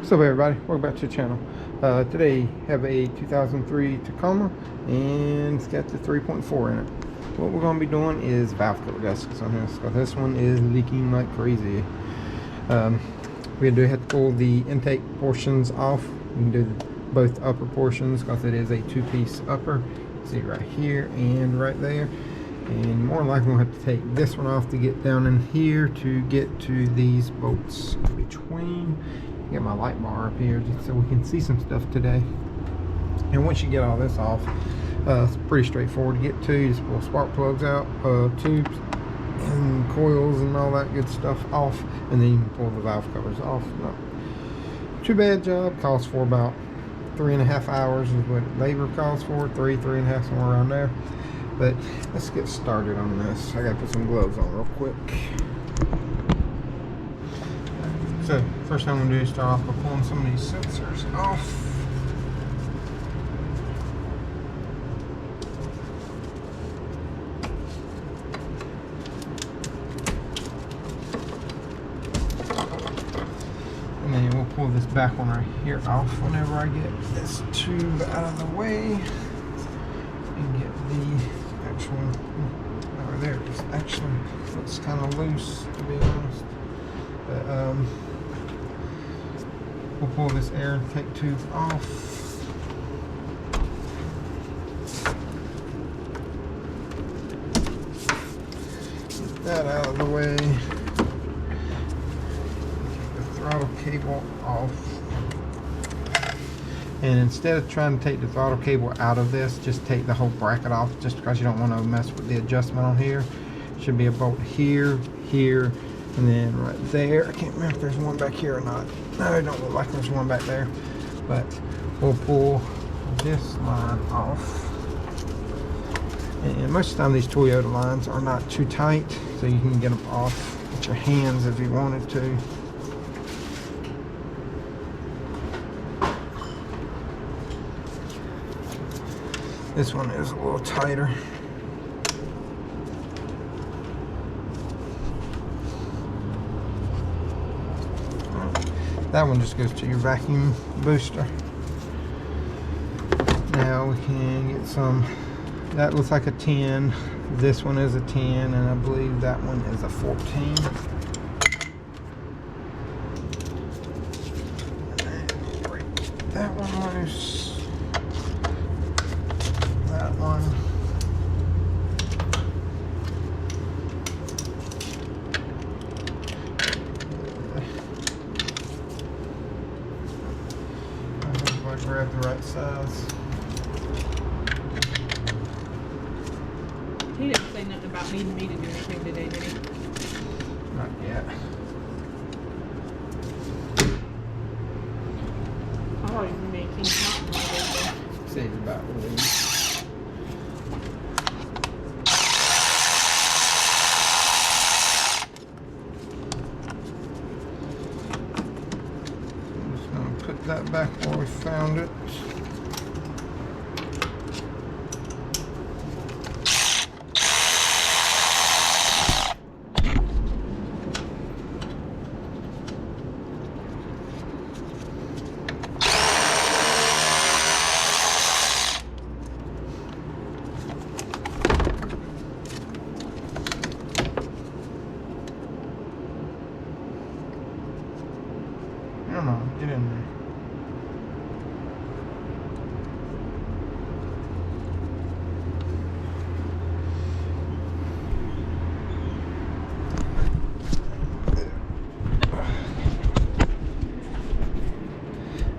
What's up, everybody? Welcome back to the channel. Today have a 2003 Tacoma and it's got the 3.4 in it. What we're going to be doing is valve cover gaskets on this, because this one is leaking like crazy. We do have to pull the intake portions off. We can do both upper portions because it is a two-piece upper. See right here and right there. And more likely we'll have to take this one off to get down in here to get to these bolts between. Get my light bar up here just so we can see some stuff today. And once you get all this off, it's pretty straightforward to get to. You just pull spark plugs out, tubes and coils and all that good stuff off, and then you can pull the valve covers off. Not too bad job. Costs for about 3.5 hours is what labor calls for. 3.5, somewhere around there. But let's get started on this. I gotta put some gloves on real quick. So first thing I'm gonna do is start off by pulling some of these sensors off. And then we'll pull this back one right here off whenever I get this tube out of the way and get the actual, over there, it actually looks kind of loose, to be honest. But we'll pull this air intake tube off. Get that out of the way. Take the throttle cable off. And instead of trying to take the throttle cable out of this, just take the whole bracket off, just because you don't want to mess with the adjustment on here. Should be a bolt here, here, and then right there. I can't remember if there's one back here or not. No, it don't look like there's one back there. But we'll pull this line off. And most of the time these Toyota lines are not too tight, so you can get them off with your hands if you wanted to. This one is a little tighter. That one just goes to your vacuum booster. Now we can get some, that looks like a 10. This one is a 10, and I believe that one is a 14. And break that one loose. That one. Grab the right size. He didn't say nothing about needing me to do anything today, did he? Not yet. I'll always be making hot water. See, it's about to leave. That back where we found it. Come on, get in there.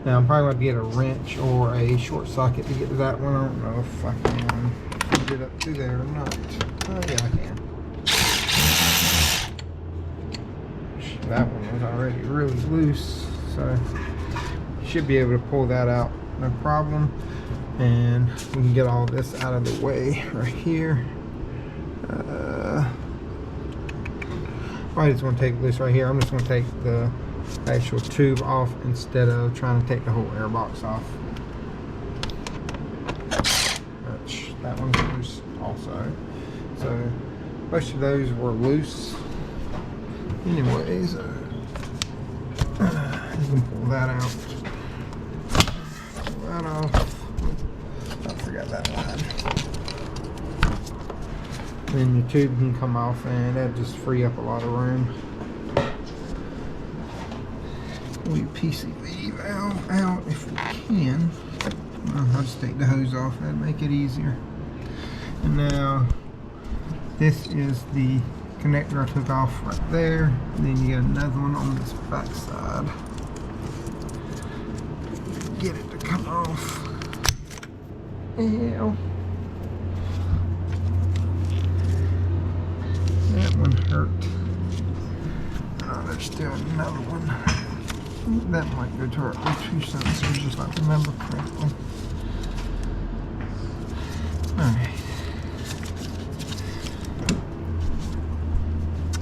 Now I'm probably going to get a wrench or a short socket to get to that one. I don't know if I can get up to there or not. Oh yeah, I can. That one was already really loose, so you should be able to pull that out, no problem. And we can get all this out of the way right here. I just want to take it loose right here. I'm just going to take the actual tube off instead of trying to take the whole air box off. That one's loose also. So most of those were loose. Anyways, You can pull that out. Pull that off. I forgot that line. Then your tube can come off, and that just free up a lot of room. Pull your PCV valve out if you can. I'll just take the hose off, that'd make it easier. And now this is the connector I took off right there. And then you get another one on this back side. Get it to come off. Ew. That one hurt. Oh, there's still another one. That might go to our O2 sensors, if I remember correctly. Alright.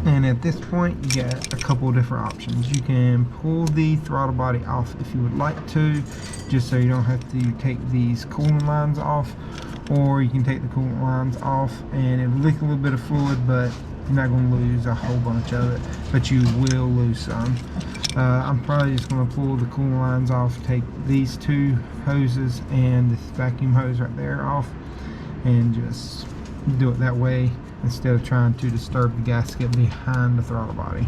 And at this point, you get a couple of different options. You can pull the throttle body off if you would like to, just so you don't have to take these coolant lines off, or you can take the coolant lines off and it'll leak a little bit of fluid, but you're not going to lose a whole bunch of it, but you will lose some. I'm probably just going to pull the coolant lines off, take these two hoses and this vacuum hose right there off, and just do it that way instead of trying to disturb the gasket behind the throttle body.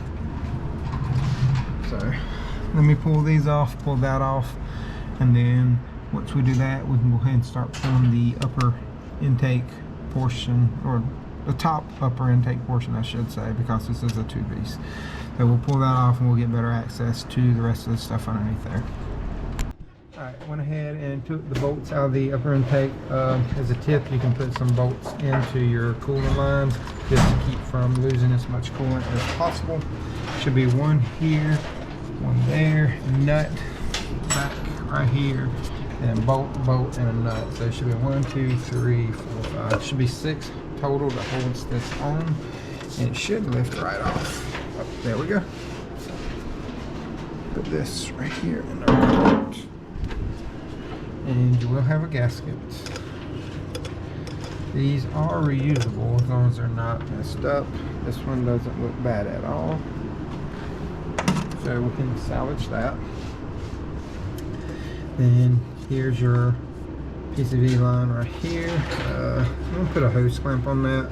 So let me pull these off, pull that off, and then once we do that, we can go ahead and start pulling the upper intake portion, or the top upper intake portion I should say, because this is a 2-piece. So we'll pull that off and we'll get better access to the rest of the stuff underneath there. Alright, went ahead and took the bolts out of the upper intake. As a tip, you can put some bolts into your coolant lines just to keep from losing as much coolant as possible. Should be one here, one there, nut back right here, and bolt, and a nut. So it should be 1, 2, 3, 4, 5. It should be 6 total that holds this on, and it should lift right off. Oh, there we go. Put this right here in our cart, and you will have a gasket. These are reusable as long as they're not messed up. This one doesn't look bad at all, so we can salvage that. Then here's your PCV line right here. I'm gonna put a hose clamp on that,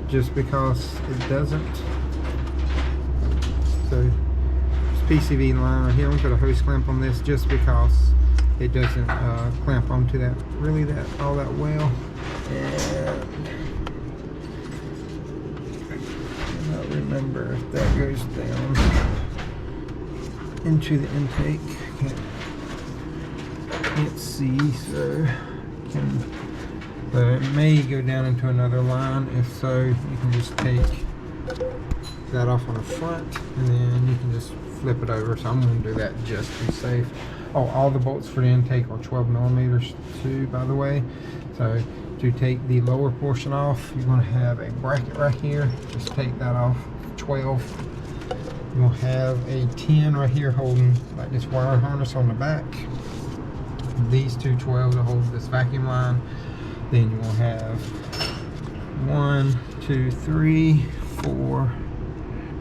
just because it doesn't. So this PCV line right here, I'm gonna put a hose clamp on this just because it doesn't clamp onto that all that well. And I don't remember if that goes down into the intake. Can't see, so it may go down into another line. If so, you can just take that off on the front and then you can just flip it over. So I'm going to do that just to be safe. Oh, all the bolts for the intake are 12 millimeters too, by the way. So to take the lower portion off, you're going to have a bracket right here. Just take that off, 12. You'll have a 10 right here holding like this wire harness on the back. These two 12s will hold this vacuum line. Then you will have 1, 2, 3, 4,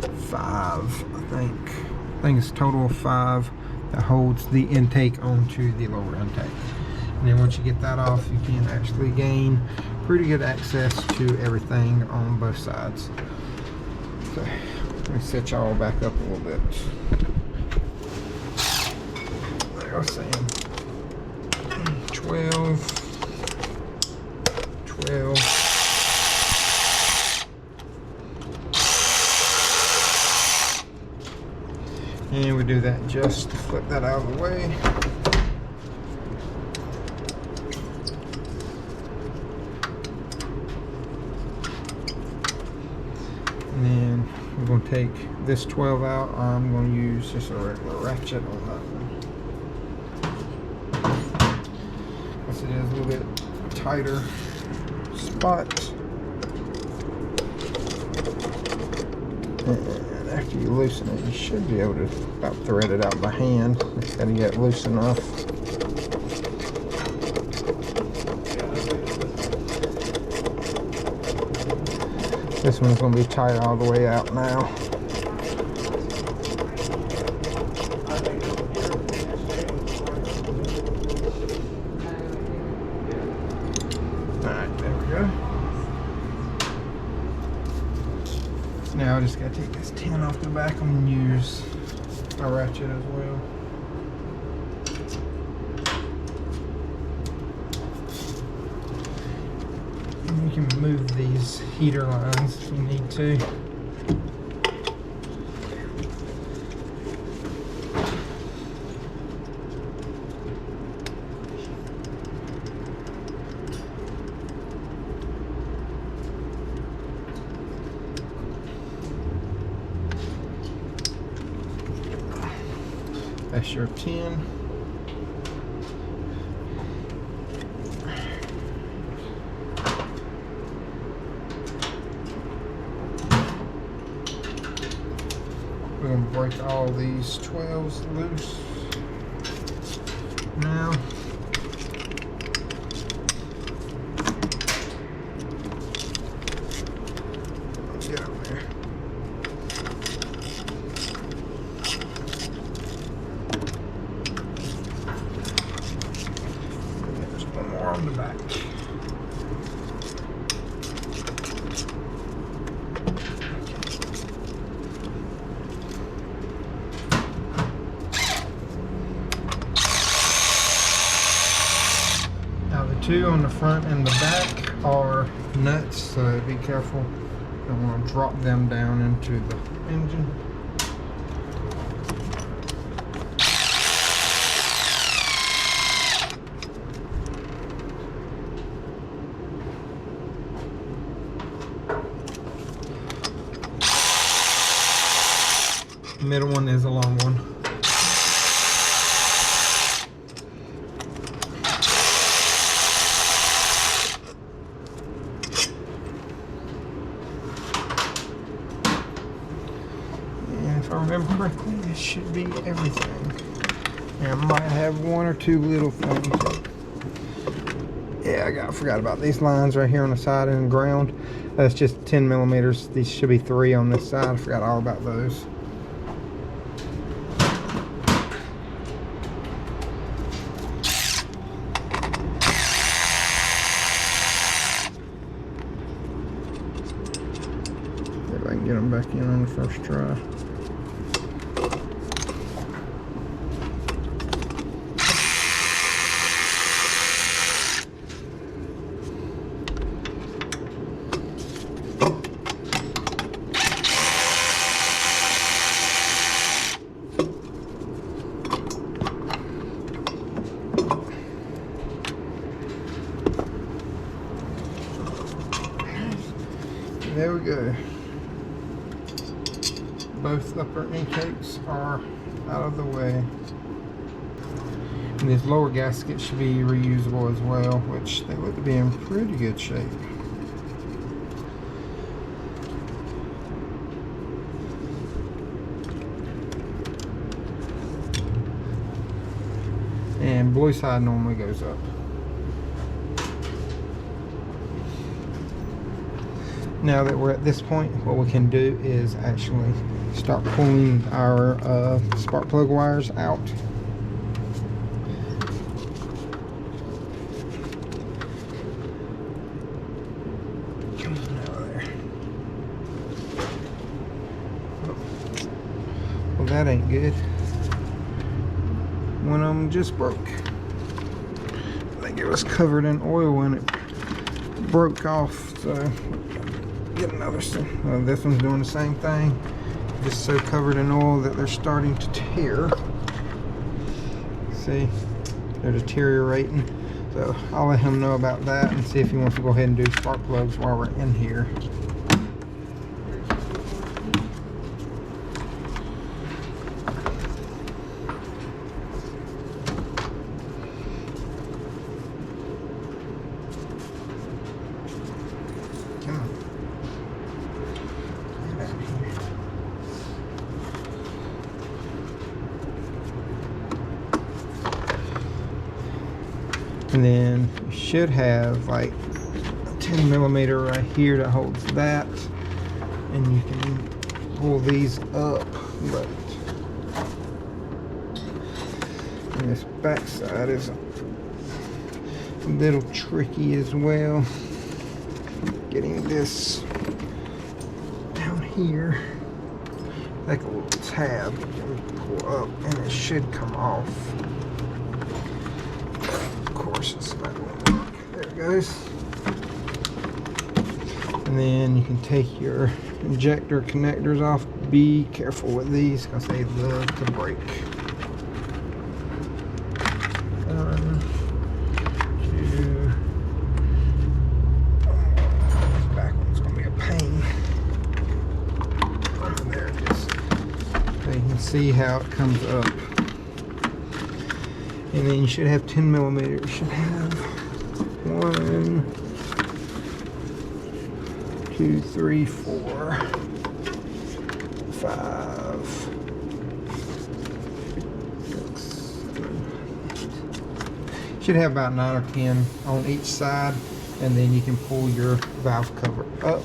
5. I think it's a total of 5 that holds the intake onto the lower intake. And then once you get that off, you can actually gain pretty good access to everything on both sides. So let me set y'all back up a little bit. Like I was saying, 12. And we do that just to flip that out of the way. And then we're going to take this 12 out. I'm going to use just a regular ratchet on that one. Because it is a little bit tighter spot. And after you loosen it, you should be able to about thread it out by hand. It's got to get loose enough. This one's going to be tight all the way out now. Now I just gotta take this tin off the back and use a ratchet as well. And you can move these heater lines if you need to. That's your tin. We're going to break all these 12s loose now. Get over there. There's one more on the back. Two on the front and the back are nuts, so be careful. Don't want to drop them down into the engine. The middle one is a long one. If I remember correctly, this should be everything. And I might have one or two little things. Yeah, I forgot about these lines right here on the side and the ground. That's just 10 millimeters. These should be 3 on this side. I forgot all about those. See if I can get them back in on the first try. There we go. Both upper intakes are out of the way. And these lower gaskets should be reusable as well, which they look to be in pretty good shape. And blue side normally goes up. Now that we're at this point, what we can do is actually start pulling our spark plug wires out. Come on over there. Well, that ain't good. One of them just broke. I think it was covered in oil when it broke off, so get another. This one's doing the same thing, just so covered in oil that they're starting to tear. See, they're deteriorating. So I'll let him know about that and see if he wants to go ahead and do spark plugs while we're in here. And then you should have like a 10 millimeter right here that holds that, and you can pull these up, but and this back side is a little tricky as well, getting this down here, like a little tab you can pull up and it should come off. Of course it's not going to work. There it goes. And then you can take your injector connectors off. Be careful with these because they love to break. One, two. This back one's going to be a pain. There it is. So you can see how it comes up. And then you should have 10 millimeters. You should have 1, 2, 3, 4, 5, 6, 7. Should have about 9 or 10 on each side, and then you can pull your valve cover up.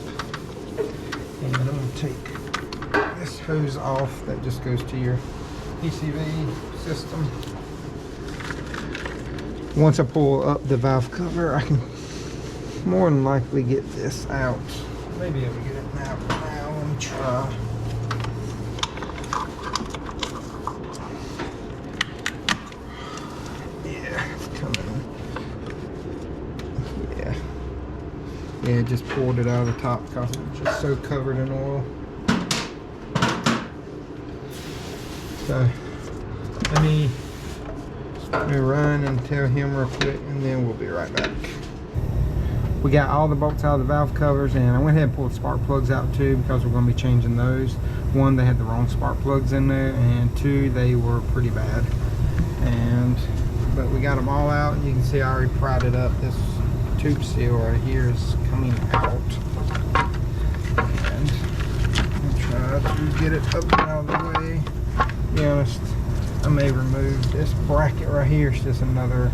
And I'm going to take this hose off that just goes to your PCV system. Once I pull up the valve cover, I can more than likely get this out. Maybe I'll get it out now. Let me try. Yeah, it's coming. Yeah, just pulled it out of the top because it was just so covered in oil. So let me run and tell him real quick, and then we'll be right back. We got all the bolts out of the valve covers, and I went ahead and pulled the spark plugs out too because we're going to be changing those. One, they had the wrong spark plugs in there, and two, they were pretty bad. But we got them all out, and you can see I already pried it up. This tube seal right here is coming out, and I'll try to get it up and out of the way. To be honest, I may remove this bracket right here. It's just another,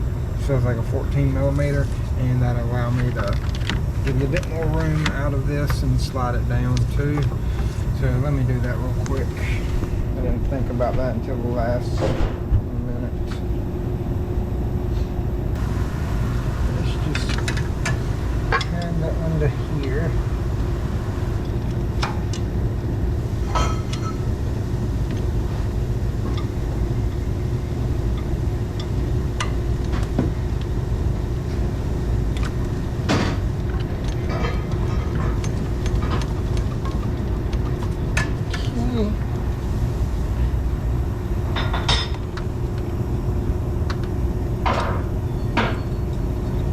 feels like a 14 millimeter, and that'll allow me to get a bit more room out of this and slide it down too. So let me do that real quick. I didn't think about that until the last minute. Let's just turn that under here.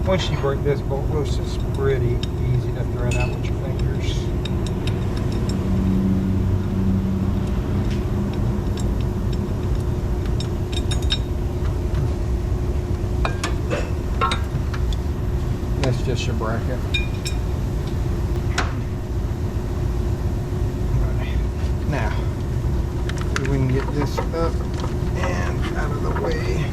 Once you break this bolt loose, it's pretty easy to thread out with your fingers. That's just your bracket. Now, we can get this up and out of the way.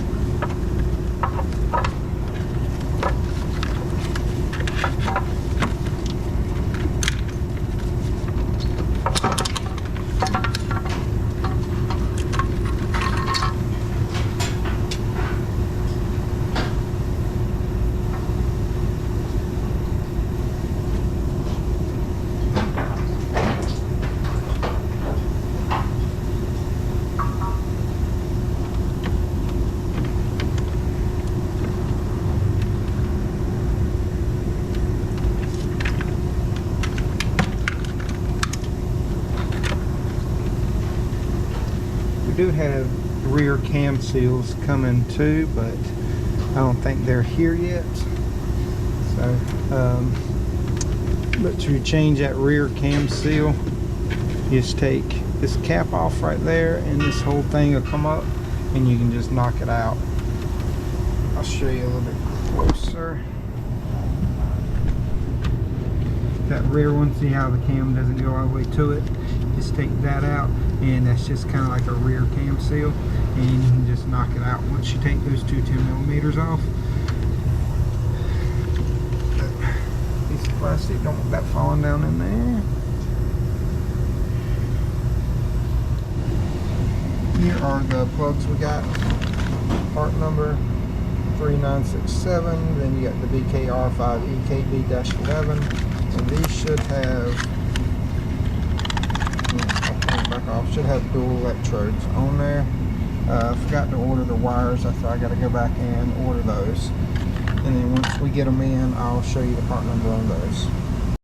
Do have rear cam seals coming too, but I don't think they're here yet. So but to change that rear cam seal, you just take this cap off right there, and this whole thing will come up, and you can just knock it out. I'll show you a little bit closer. That rear one, see how the cam doesn't go all the way to it? Just take that out, and that's just kind of like a rear cam seal, and you can just knock it out once you take those two 10 millimeters off. Piece of plastic, don't want that falling down in there. Here are the plugs we got. Part number 3967, then you got the BKR5EKB-11, and these should have off. Should have dual electrodes on there. Forgot to order the wires. I thought I got to go back and order those. And then once we get them in, I'll show you the part number on those.